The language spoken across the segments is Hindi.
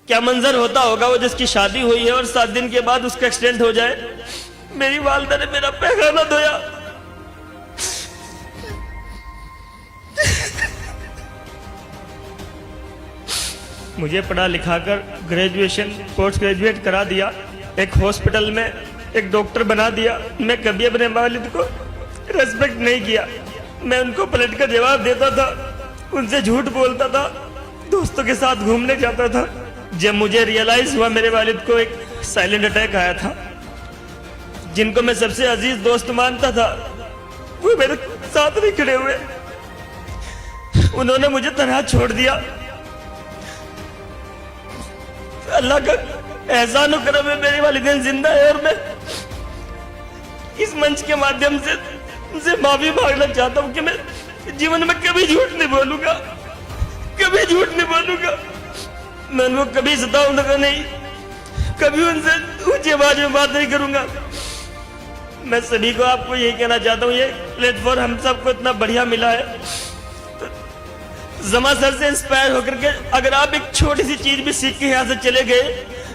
क्या मंजर होता होगा वो जिसकी शादी हुई है और 7 दिन के बाद उसका एक्सीडेंट हो जाए। मेरी वालिदा ने मेरा पैखाना धोया। मुझे पढ़ा लिखा कर ग्रेजुएशन पोस्ट ग्रेजुएट करा दिया, एक हॉस्पिटल में एक डॉक्टर बना दिया। मैं कभी अपने वालिद को रेस्पेक्ट नहीं किया। मैं उनको पलट कर जवाब देता था, उनसे झूठ बोलता था, दोस्तों के साथ घूमने जाता था। जब मुझे रियलाइज हुआ मेरे वालिद को एक साइलेंट अटैक आया था, जिनको मैं सबसे अजीज दोस्त मानता था वो मेरे साथ नहीं खड़े हुए। उन्होंने मुझे तनहा छोड़ दिया। अल्लाह का एहसान और करम है, मेरी वालिदैन जिंदा है और मैं इस मंच के माध्यम से उनसे माफी मांगना चाहता हूं कि मैं जीवन में कभी झूठ नहीं बोलूंगा, कभी झूठ नहीं बोलूंगा। मैं उनको कभी सताऊंगा नहीं, कभी उनसे ऊंची आवाज में बात नहीं करूंगा। मैं सभी को आपको यही कहना चाहता हूँ, ये प्लेटफॉर्म हम सबको इतना बढ़िया मिला है, तो जमा सर से इंस्पायर होकर के अगर आप एक छोटी सी चीज भी सीख के यहाँ से चले गए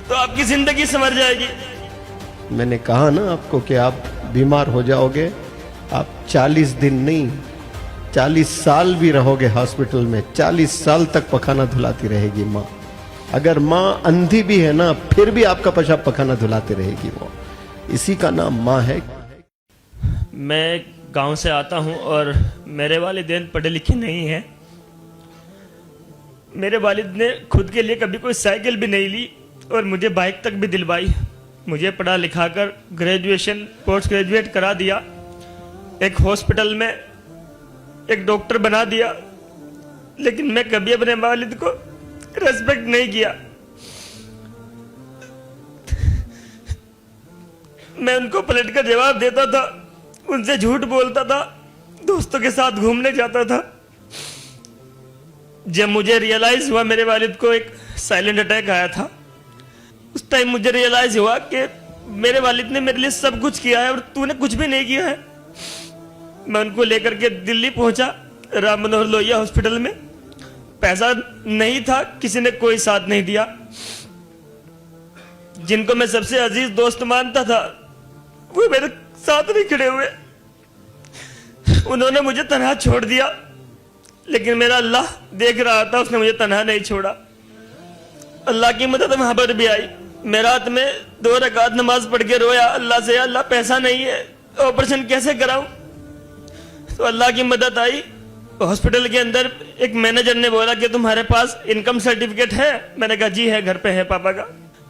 तो आपकी जिंदगी संवर जाएगी। मैंने कहा ना आपको कि आप बीमार हो जाओगे, आप 40 दिन नहीं 40 साल भी रहोगे हॉस्पिटल में। 40 साल तक पखाना धुलाती रहेगी माँ। अगर माँ अंधी भी है ना, फिर भी आपका पेशाब पखाना धुलाती रहेगी वो। इसी का नाम माँ है। मैं गांव से आता हूं और मेरे वालिदैन पढ़े लिखे नहीं हैं। मेरे वालिद ने खुद के लिए कभी कोई साइकिल भी नहीं ली और मुझे बाइक तक भी दिलवाई। मुझे पढ़ा लिखा कर ग्रेजुएशन पोस्ट ग्रेजुएट करा दिया, एक हॉस्पिटल में एक डॉक्टर बना दिया। लेकिन मैं कभी अपने वालिद को रेस्पेक्ट नहीं किया। मैं उनको पलट कर जवाब देता था, उनसे झूठ बोलता था, दोस्तों के साथ घूमने जाता था। जब मुझे रियलाइज हुआ मेरे वालिद को एक साइलेंट अटैक आया था, उस टाइम मुझे रियलाइज हुआ कि मेरे वालिद ने मेरे लिए सब कुछ किया है और तूने कुछ भी नहीं किया है। मैं उनको लेकर के दिल्ली पहुंचा, राम मनोहर लोहिया हॉस्पिटल में। पैसा नहीं था, किसी ने कोई साथ नहीं दिया। जिनको मैं सबसे अजीज दोस्त मानता था वो मेरे साथ नहीं खड़े हुए। उन्होंने मुझे तनहा छोड़ दिया, लेकिन मेरा अल्लाह देख रहा था, उसने मुझे तनहा नहीं छोड़ा। अल्लाह की मदद वहां पर भी आई। मैं रात में 2 रकात नमाज पढ़ के रोया अल्लाह से, अल्लाह पैसा नहीं है, ऑपरेशन कैसे कराऊं। तो अल्लाह की मदद आई। हॉस्पिटल के अंदर एक मैनेजर ने बोला कि तुम्हारे पास इनकम सर्टिफिकेट है। मैंने कहा जी है, घर पे है पापा का।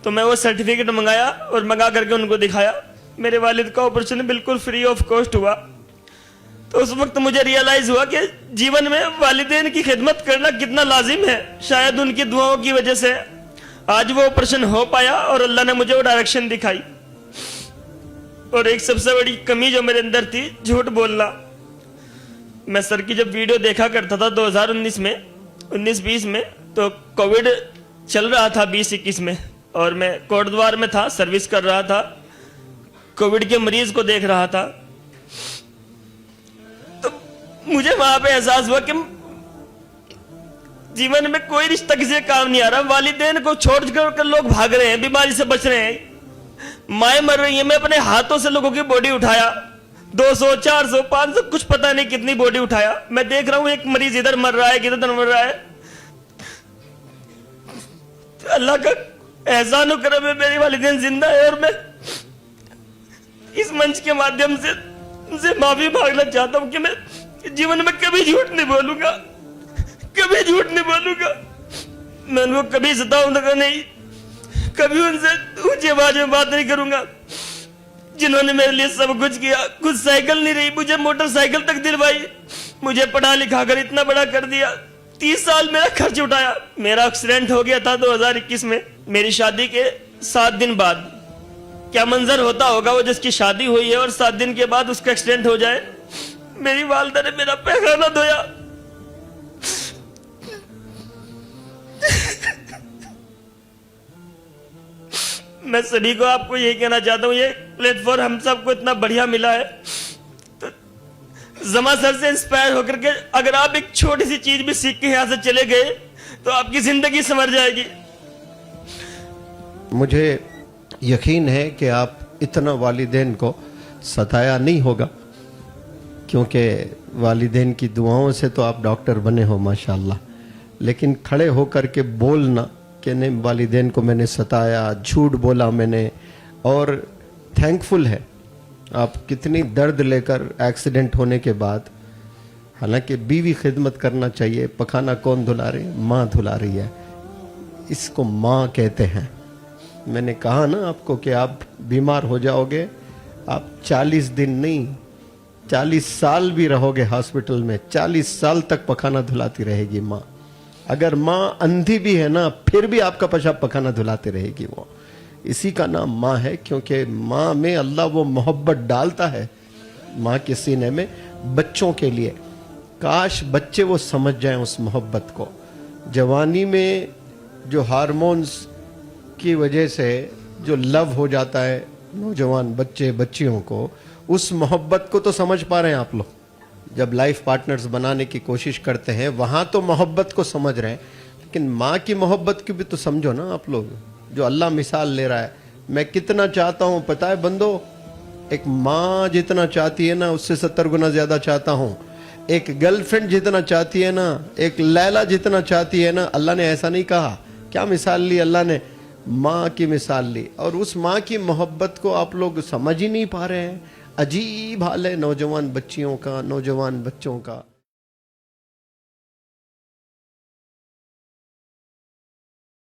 तो मैं वो सर्टिफिकेट मंगाया और मंगा करके उनको दिखाया। मेरे वालिद का ऑपरेशन बिल्कुल फ्री ऑफ कॉस्ट हुआ। तो उस वक्त मुझे रियलाइज हुआ कि जीवन में वालिदैन की खिदमत करना कितना लाजिम है। शायद उनकी दुआओं की वजह से आज वो ऑपरेशन हो पाया और अल्लाह ने मुझे वो डायरेक्शन दिखाई। और एक सबसे बड़ी कमी जो मेरे अंदर थी, झूठ बोलना। मैं सर की जब वीडियो देखा करता था 2019 में 19-20 में, तो कोविड चल रहा था 20-21 में, और मैं कोटद्वार में था, सर्विस कर रहा था, कोविड के मरीज को देख रहा था। तो मुझे वहां पे एहसास हुआ कि जीवन में कोई रिश्ता किसी का काम नहीं आ रहा। वालिदैन को छोड़ कर लोग भाग रहे हैं, बीमारी से बच रहे हैं, माएं मर रही हैं। मैं अपने हाथों से लोगों की बॉडी उठाया, 200, 400, 500, कुछ पता नहीं कितनी बॉडी उठाया। मैं देख रहा हूं एक मरीज इधर मर रहा है, किधर मर रहा है। अल्लाह का एहसान और करम है, मेरी वालिदैन जिंदा है और मैं इस मंच के माध्यम से उनसे माफी मांगना चाहता हूं कि मैं जीवन में कभी झूठ नहीं बोलूंगा, कभी झूठ नहीं बोलूंगा। मैं उनको कभी सताऊंगा नहीं, कभी उनसे ऊंची आवाज में बात नहीं करूंगा। जिन्होंने मेरे लिए सब कुछ किया, कुछ साइकिल नहीं रही, मुझे मोटरसाइकिल तक दिलवाई, मुझे पढ़ा लिखा कर इतना बड़ा कर दिया, 30 साल मेरा खर्च उठाया। मेरा एक्सीडेंट हो गया था 2021 में, मेरी शादी के 7 दिन बाद। क्या मंजर होता होगा वो जिसकी शादी हुई है और 7 दिन के बाद उसका एक्सीडेंट हो जाए। मेरी वालिदा ने मेरा पैखाना धोया। मैं सभी को आपको यही कहना चाहता हूँ, ये प्लेटफॉर्म हम सबको इतना बढ़िया मिला है, तो जमा सर से इंस्पायर होकर के अगर आप एक छोटी सी चीज भी सीख के यहाँ से चले गए तो आपकी जिंदगी संवर जाएगी। मुझे यकीन है कि आप इतना वालिदैन को सताया नहीं होगा, क्योंकि वालिदैन की दुआओं से तो आप डॉक्टर बने हो माशाल्लाह। लेकिन खड़े होकर के बोलना कि नहीं वालिदैन को मैंने सताया, झूठ बोला मैंने, और थैंकफुल है आप कितनी दर्द लेकर एक्सीडेंट होने के बाद, हालांकि बीवी खिदमत करना चाहिए, पखाना कौन धुला रही है? माँ धुला रही है, इसको माँ कहते हैं। मैंने कहा ना आपको कि आप बीमार हो जाओगे, आप 40 दिन नहीं 40 साल भी रहोगे हॉस्पिटल में, 40 साल तक पखाना धुलाती रहेगी माँ। अगर माँ अंधी भी है ना, फिर भी आपका पेशाब पखाना धुलाती रहेगी वो। इसी का नाम माँ है, क्योंकि माँ में अल्लाह वो मोहब्बत डालता है माँ के सीने में बच्चों के लिए। काश बच्चे वो समझ जाएं उस मोहब्बत को। जवानी में जो हार्मोन्स की वजह से जो लव हो जाता है नौजवान बच्चे बच्चियों को, उस मोहब्बत को तो समझ पा रहे हैं आप लोग। जब लाइफ पार्टनर्स बनाने की कोशिश करते हैं वहां तो मोहब्बत को समझ रहे हैं, लेकिन माँ की मोहब्बत की भी तो समझो ना आप लोग। जो अल्लाह मिसाल ले रहा है, मैं कितना चाहता हूं पता है बंदो, एक माँ जितना चाहती है ना उससे 70 गुना ज्यादा चाहता हूं। एक गर्लफ्रेंड जितना चाहती है ना, एक लैला जितना चाहती है ना, अल्लाह ने ऐसा नहीं कहा। क्या मिसाल ली अल्लाह ने? माँ की मिसाल ली। और उस माँ की मोहब्बत को आप लोग समझ ही नहीं पा रहे हैं। अजीब हाल है नौजवान बच्चियों का, नौजवान बच्चों का।